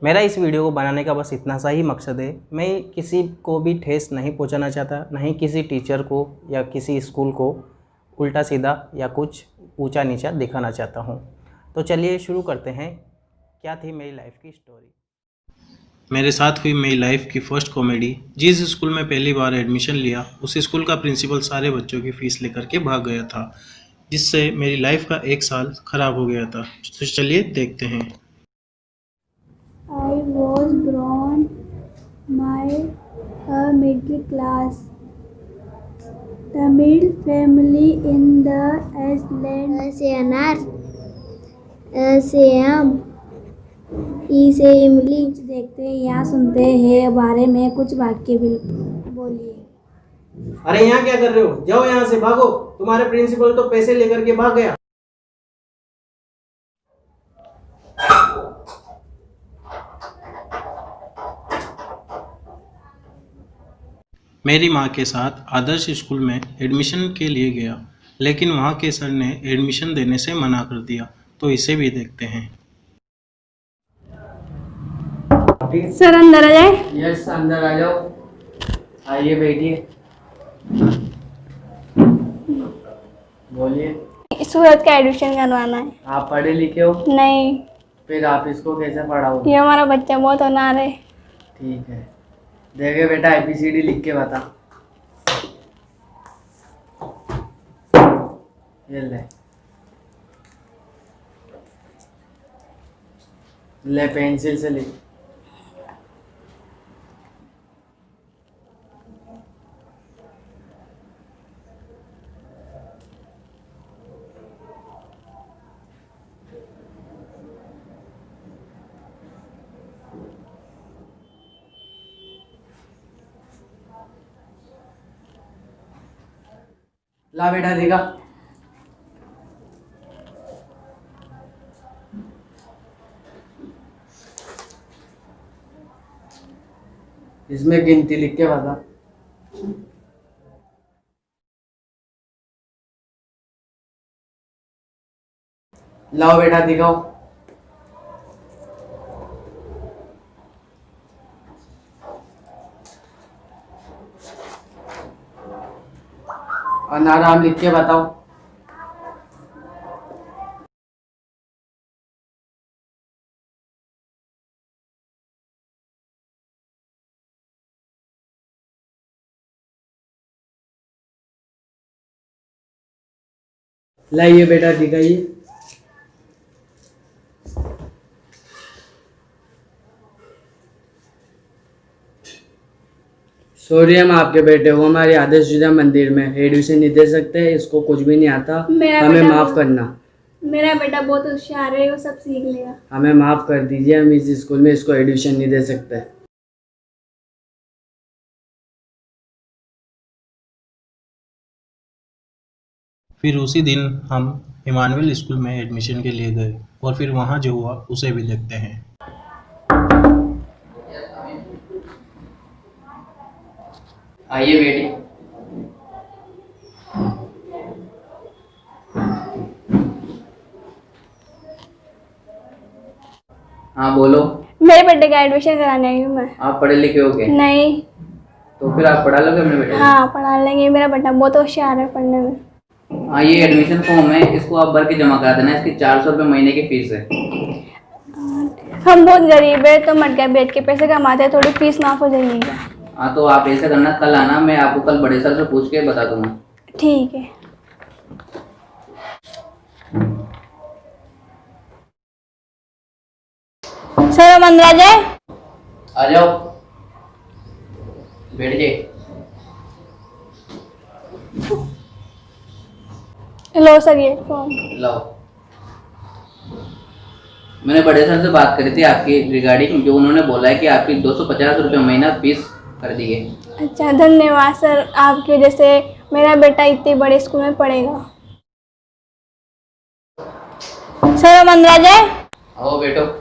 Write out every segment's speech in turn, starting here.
मेरा इस वीडियो को बनाने का बस इतना सा ही मकसद है। मैं किसी को भी ठेस नहीं पहुंचाना चाहता, नहीं किसी टीचर को या किसी स्कूल को उल्टा सीधा या कुछ ऊंचा नीचा दिखाना चाहता हूं। तो चलिए शुरू करते हैं। क्या थी मेरी लाइफ की स्टोरी। मेरे साथ हुई मेरी लाइफ की फर्स्ट कॉमेडी। जिस स्कूल में पहली बार एडमिशन लिया उस स्कूल का प्रिंसिपल सारे बच्चों की फ़ीस लेकर के भाग गया था, जिससे मेरी लाइफ का एक साल ख़राब हो गया था। तो चलिए देखते हैं। I was born my middle class Tamil family in the Iceland CNR CM से इमली। देखते हैं यहाँ सुनते हैं बारे में कुछ वाक्य भी बोलिए। अरे यहाँ क्या कर रहे हो? जाओ यहाँ से, भागो। तुम्हारे प्रिंसिपल तो पैसे लेकर के भाग गया। मेरी माँ के साथ आदर्श स्कूल में एडमिशन के लिए गया, लेकिन वहाँ के सर ने एडमिशन देने से मना कर दिया। तो इसे भी देखते हैं। सर अंदर आ जाए। यस, अंदर आ जाओ। आइए बैठिए। बोलिए। सूरत का एडमिशन करवाना है। आप पढ़े लिखे हो? नहीं। फिर आप इसको कैसे पढ़ाओगे? ये हमारा बच्चा बहुत होनहार है। ठीक है, देखे बेटा ABCD लिख के बता। ये ले पेंसिल से लिख। ला बेटा देखा। इसमें गिनती लिख के बता। लाओ बेटा दिखाओ। अनाराम लिख के बताओ। लाइए बेटा दिखाइए। सॉरी, हम आपके बेटे को हमारे आदर्श विद्या मंदिर में एडमिशन नहीं दे सकते। इसको कुछ भी नहीं आता, हमें माफ करना। मेरा बेटा बहुत होशियार है, वो सब सीख लेगा। हमें माफ कर दीजिए, हम इस स्कूल में इसको एडमिशन नहीं दे सकते। फिर उसी दिन हम इमानुएल स्कूल में एडमिशन के लिए गए और फिर वहाँ जो हुआ उसे भी देखते हैं। आइए बेटी। हाँ बोलो। मेरे बेटे का एडमिशन कराने आई हूँ मैं। आप पढ़े लिखे हो क्या? नहीं। तो फिर आप पढ़ा लोगे अपने बेटे को? हाँ पढ़ा लेंगे, मेरा बेटा बहुत होशियार है पढ़ने में। हाँ, ये एडमिशन फॉर्म है, इसको आप भर के जमा करा देना। इसकी 400 रुपये महीने की फीस है। हम बहुत गरीब है, तो मटका बेच के पैसे कमाते हैं, थोड़ी फीस माफ हो जाएगी क्या? हाँ, तो आप ऐसा करना, कल आना, मैं आपको कल बड़े सर से पूछ के बता दूंगा। ठीक है। सर हम अंदर आ जाए? आ जाओ, बैठ जाइए। लो सर ये फॉर्म। लाओ। मैंने बड़े सर से बात करी थी आपकी रिगार्डिंग, जो उन्होंने बोला है कि आपकी 250 रुपये महीना फीस कर दी है। अच्छा धन्यवाद सर, आपकी वजह से मेरा बेटा इतने बड़े स्कूल में पढ़ेगा। सर हम अंदर आ जाए? आओ बैठो।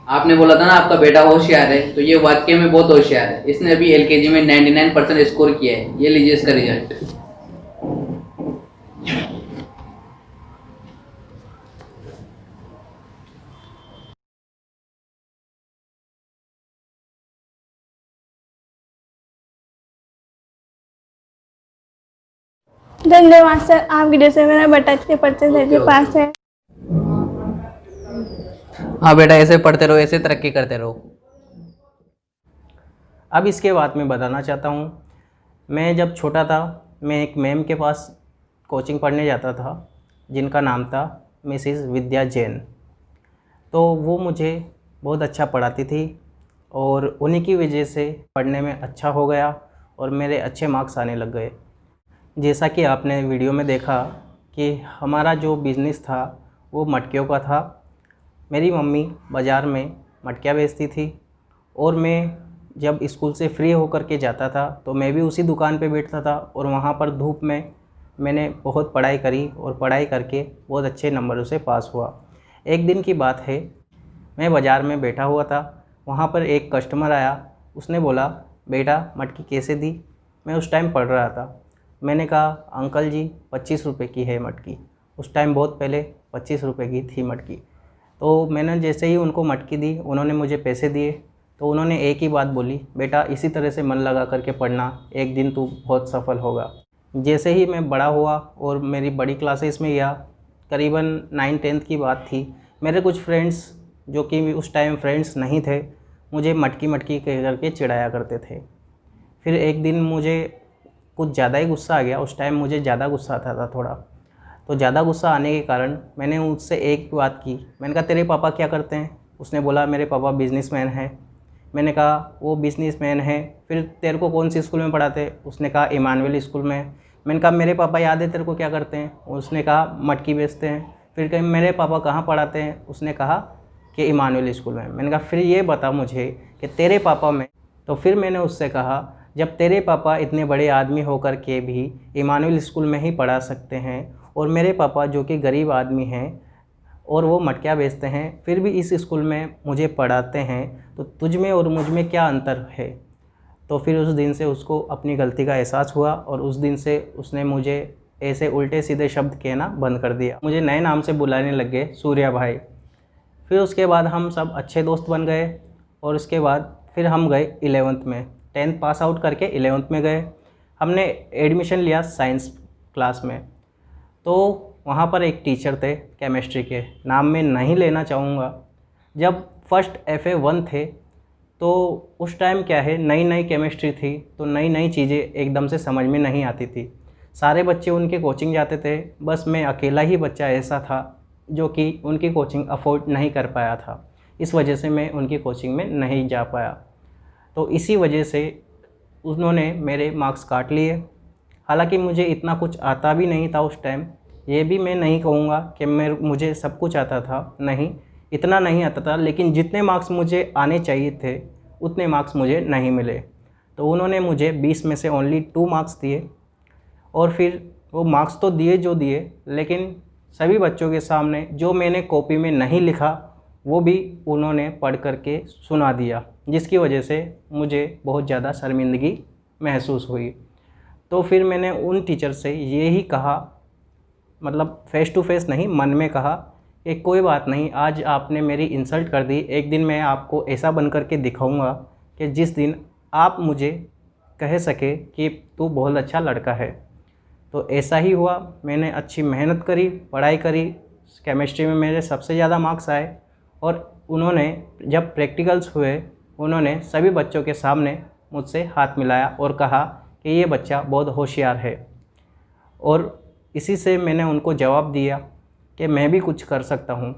आपने बोला था ना आपका बेटा होशियार है, तो ये वाकई में बहुत होशियार है। इसने अभी LKG में 99% स्कोर किया है। ये लीजिए इसका रिजल्ट। धन्यवाद सर, आपकी जैसे मेरा बेटा इतने परसेंटेज के पास है। हाँ बेटा, ऐसे पढ़ते रहो, ऐसे तरक्की करते रहो। अब इसके बाद मैं बताना चाहता हूँ, मैं जब छोटा था मैं एक मैम के पास कोचिंग पढ़ने जाता था जिनका नाम था मिसिस विद्या जैन। तो वो मुझे बहुत अच्छा पढ़ाती थी और उन्हीं की वजह से पढ़ने में अच्छा हो गया और मेरे अच्छे मार्क्स आने लग गए। जैसा कि आपने वीडियो में देखा कि हमारा जो बिज़नेस था वो मटकियों का था। मेरी मम्मी बाज़ार में मटकियाँ बेचती थी और मैं जब स्कूल से फ्री होकर के जाता था तो मैं भी उसी दुकान पे बैठता था और वहाँ पर धूप में मैंने बहुत पढ़ाई करी और पढ़ाई करके बहुत अच्छे नंबरों से पास हुआ। एक दिन की बात है, मैं बाज़ार में बैठा हुआ था, वहाँ पर एक कस्टमर आया। उसने बोला, बेटा मटकी कैसे दी? मैं उस टाइम पढ़ रहा था। मैंने कहा, अंकल जी 25 रुपये की है मटकी। उस टाइम बहुत पहले 25 रुपये की थी मटकी। तो मैंने जैसे ही उनको मटकी दी, उन्होंने मुझे पैसे दिए। तो उन्होंने एक ही बात बोली, बेटा इसी तरह से मन लगा करके पढ़ना, एक दिन तू बहुत सफल होगा। जैसे ही मैं बड़ा हुआ और मेरी बड़ी क्लासेस में गया, करीबन 9-10 की बात थी, मेरे कुछ फ्रेंड्स जो कि उस टाइम फ्रेंड्स नहीं थे, मुझे मटकी मटकी कह करके चिढ़ाया करते थे। फिर एक दिन मुझे कुछ ज़्यादा ही गुस्सा आ गया। उस टाइम मुझे ज़्यादा गुस्सा आता था थोड़ा। तो ज़्यादा गुस्सा आने के कारण मैंने उससे एक बात की। मैंने कहा, तेरे पापा क्या करते हैं? उसने बोला, मेरे पापा बिजनेसमैन हैं। मैंने कहा, वो बिजनेसमैन है, फिर तेरे को कौन सी स्कूल में पढ़ाते? उसने कहा, इमानुएल स्कूल में। मैंने कहा, मेरे पापा याद है तेरे को क्या करते हैं? उसने कहा, मटकी बेचते हैं। फिर कहीं मेरे पापा कहाँ पढ़ाते हैं? उसने कहा कि इमानुएल स्कूल में। मैंने कहा, फिर ये बता मुझे कि तेरे पापा में। तो फिर मैंने उससे कहा, जब तेरे पापा इतने बड़े आदमी होकर के भी इमानुएल स्कूल में ही पढ़ा सकते हैं और मेरे पापा जो कि गरीब आदमी हैं और वो मटकियाँ बेचते हैं, फिर भी इस स्कूल में मुझे पढ़ाते हैं, तो तुझ में और मुझ में क्या अंतर है? तो फिर उस दिन से उसको अपनी गलती का एहसास हुआ और उस दिन से उसने मुझे ऐसे उल्टे सीधे शब्द कहना बंद कर दिया। मुझे नए नाम से बुलाने लग गए, सूर्या भाई। फिर उसके बाद हम सब अच्छे दोस्त बन गए और उसके बाद फिर हम गए 11th में। 10th पास आउट करके 11th में गए। हमने एडमिशन लिया साइंस क्लास में। तो वहाँ पर एक टीचर थे केमिस्ट्री के, नाम मैं नहीं लेना चाहूँगा। जब फर्स्ट FA1 थे तो उस टाइम क्या है, नई नई केमिस्ट्री थी, तो नई नई चीज़ें एकदम से समझ में नहीं आती थी। सारे बच्चे उनके कोचिंग जाते थे, बस मैं अकेला ही बच्चा ऐसा था जो कि उनकी कोचिंग अफोर्ड नहीं कर पाया था। इस वजह से मैं उनकी कोचिंग में नहीं जा पाया। तो इसी वजह से उन्होंने मेरे मार्क्स काट लिए। हालांकि मुझे इतना कुछ आता भी नहीं था उस टाइम। ये भी मैं नहीं कहूँगा कि मुझे सब कुछ आता था, नहीं, इतना नहीं आता था। लेकिन जितने मार्क्स मुझे आने चाहिए थे उतने मार्क्स मुझे नहीं मिले। तो उन्होंने मुझे 20 में से ओनली 2 मार्क्स दिए। और फिर वो मार्क्स तो दिए जो दिए, लेकिन सभी बच्चों के सामने जो मैंने कॉपी में नहीं लिखा वो भी उन्होंने पढ़ करके सुना दिया, जिसकी वजह से मुझे बहुत ज़्यादा शर्मिंदगी महसूस हुई। तो फिर मैंने उन टीचर से ये ही कहा, मतलब फ़ेस टू फेस नहीं, मन में कहा कि कोई बात नहीं, आज आपने मेरी इंसल्ट कर दी, एक दिन मैं आपको ऐसा बन करके दिखाऊंगा कि जिस दिन आप मुझे कह सके कि तू बहुत अच्छा लड़का है। तो ऐसा ही हुआ। मैंने अच्छी मेहनत करी, पढ़ाई करी, केमिस्ट्री में मेरे सबसे ज़्यादा मार्क्स आए। और उन्होंने जब प्रैक्टिकल्स हुए, उन्होंने सभी बच्चों के सामने मुझसे हाथ मिलाया और कहा कि ये बच्चा बहुत होशियार है। और इसी से मैंने उनको जवाब दिया कि मैं भी कुछ कर सकता हूँ।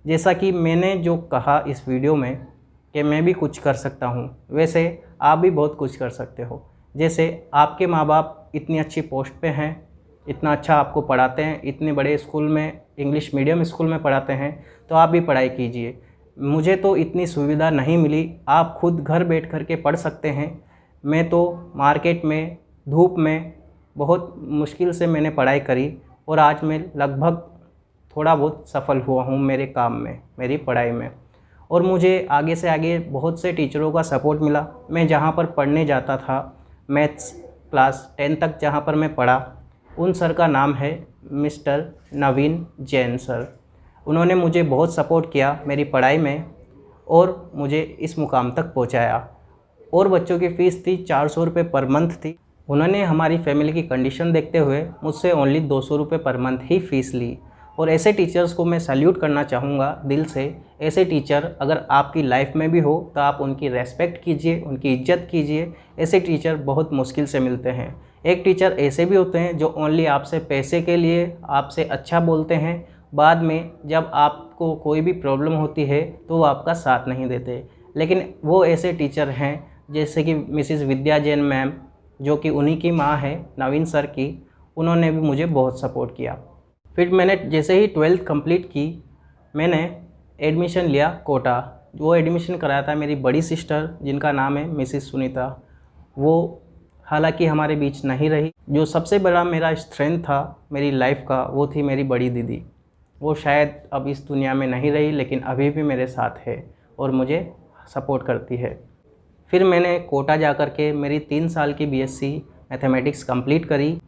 जैसा कि मैंने जो कहा इस वीडियो में कि मैं भी कुछ कर सकता हूँ, वैसे आप भी बहुत कुछ कर सकते हो। जैसे आपके माँ बाप इतनी अच्छी पोस्ट पे हैं, इतना अच्छा आपको पढ़ाते हैं, इतने बड़े स्कूल में, इंग्लिश मीडियम स्कूल में पढ़ाते हैं, तो आप भी पढ़ाई कीजिए। मुझे तो इतनी सुविधा नहीं मिली, आप खुद घर बैठ कर के पढ़ सकते हैं। मैं तो मार्केट में धूप में बहुत मुश्किल से मैंने पढ़ाई करी और आज मैं लगभग थोड़ा बहुत सफल हुआ हूँ मेरे काम में, मेरी पढ़ाई में। और मुझे आगे से आगे बहुत से टीचरों का सपोर्ट मिला। मैं जहाँ पर पढ़ने जाता था, मैथ्स क्लास 10 तक जहाँ पर मैं पढ़ा, उन सर का नाम है मिस्टर नवीन जैन सर। उन्होंने मुझे बहुत सपोर्ट किया मेरी पढ़ाई में और मुझे इस मुकाम तक पहुँचाया। और बच्चों की फ़ीस थी 400 रुपये पर मंथ थी। उन्होंने हमारी फैमिली की कंडीशन देखते हुए मुझसे ओनली 200 रुपये पर मंथ ही फ़ीस ली। और ऐसे टीचर्स को मैं सैल्यूट करना चाहूँगा दिल से। ऐसे टीचर अगर आपकी लाइफ में भी हो तो आप उनकी रेस्पेक्ट कीजिए, उनकी इज्जत कीजिए। ऐसे टीचर बहुत मुश्किल से मिलते हैं। एक टीचर ऐसे भी होते हैं जो ओनली आपसे पैसे के लिए आपसे अच्छा बोलते हैं, बाद में जब आपको कोई भी प्रॉब्लम होती है तो वो आपका साथ नहीं देते। लेकिन वो ऐसे टीचर हैं जैसे कि मिसिज़ विद्या जैन मैम, जो कि उन्हीं की माँ है नवीन सर की, उन्होंने भी मुझे बहुत सपोर्ट किया। फिर मैंने जैसे ही 12th कंप्लीट की, मैंने एडमिशन लिया कोटा। वो एडमिशन कराया था मेरी बड़ी सिस्टर, जिनका नाम है मिसिज़ सुनीता। वो हालांकि हमारे बीच नहीं रही। जो सबसे बड़ा मेरा स्ट्रेंथ था मेरी लाइफ का, वो थी मेरी बड़ी दीदी। वो शायद अब इस दुनिया में नहीं रही, लेकिन अभी भी मेरे साथ है और मुझे सपोर्ट करती है। फिर मैंने कोटा जा कर के मेरी 3 साल की बीएससी मैथमेटिक्स कंप्लीट करी।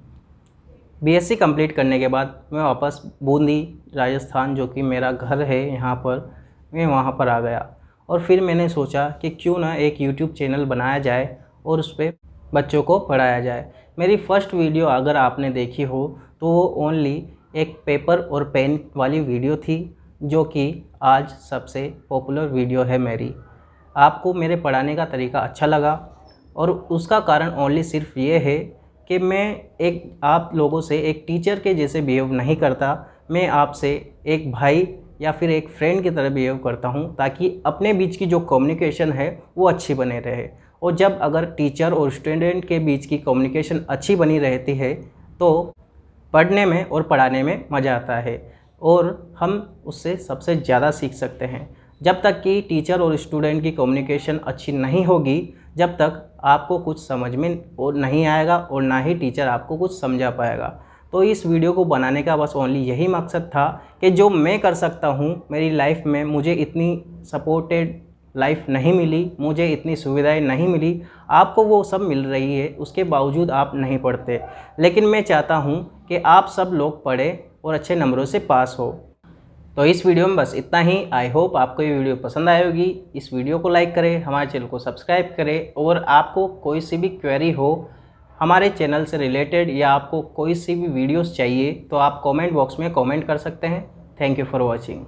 बीएससी कंप्लीट करने के बाद मैं वापस बूंदी राजस्थान, जो कि मेरा घर है यहाँ पर, मैं वहाँ पर आ गया। और फिर मैंने सोचा कि क्यों ना एक यूट्यूब चैनल बनाया जाए और उस पर बच्चों को पढ़ाया जाए। मेरी फ़र्स्ट वीडियो अगर आपने देखी हो तो वो ओनली एक पेपर और पेन वाली वीडियो थी, जो कि आज सबसे पॉपुलर वीडियो है मेरी। आपको मेरे पढ़ाने का तरीका अच्छा लगा और उसका कारण ओनली सिर्फ ये है कि मैं एक आप लोगों से एक टीचर के जैसे बिहेव नहीं करता। मैं आपसे एक भाई या फिर एक फ्रेंड की तरह बिहेव करता हूँ, ताकि अपने बीच की जो कम्युनिकेशन है वो अच्छी बने रहे। और जब अगर टीचर और स्टूडेंट के बीच की कम्युनिकेशन अच्छी बनी रहती है तो पढ़ने में और पढ़ाने में मज़ा आता है और हम उससे सबसे ज़्यादा सीख सकते हैं। जब तक कि टीचर और स्टूडेंट की कम्युनिकेशन अच्छी नहीं होगी, जब तक आपको कुछ समझ में और नहीं आएगा और ना ही टीचर आपको कुछ समझा पाएगा। तो इस वीडियो को बनाने का बस ओनली यही मकसद था कि जो मैं कर सकता हूँ मेरी लाइफ में, मुझे इतनी सपोर्टेड लाइफ नहीं मिली, मुझे इतनी सुविधाएं नहीं मिली, आपको वो सब मिल रही है, उसके बावजूद आप नहीं पढ़ते। लेकिन मैं चाहता हूँ कि आप सब लोग पढ़ें और अच्छे नंबरों से पास हो। तो इस वीडियो में बस इतना ही। आई होप आपको ये वीडियो पसंद आई होगी। इस वीडियो को लाइक करें, हमारे चैनल को सब्सक्राइब करें, और आपको कोई सी भी क्वेरी हो हमारे चैनल से रिलेटेड या आपको कोई सी भी वीडियोस चाहिए तो आप कमेंट बॉक्स में कमेंट कर सकते हैं। Thank you for watching.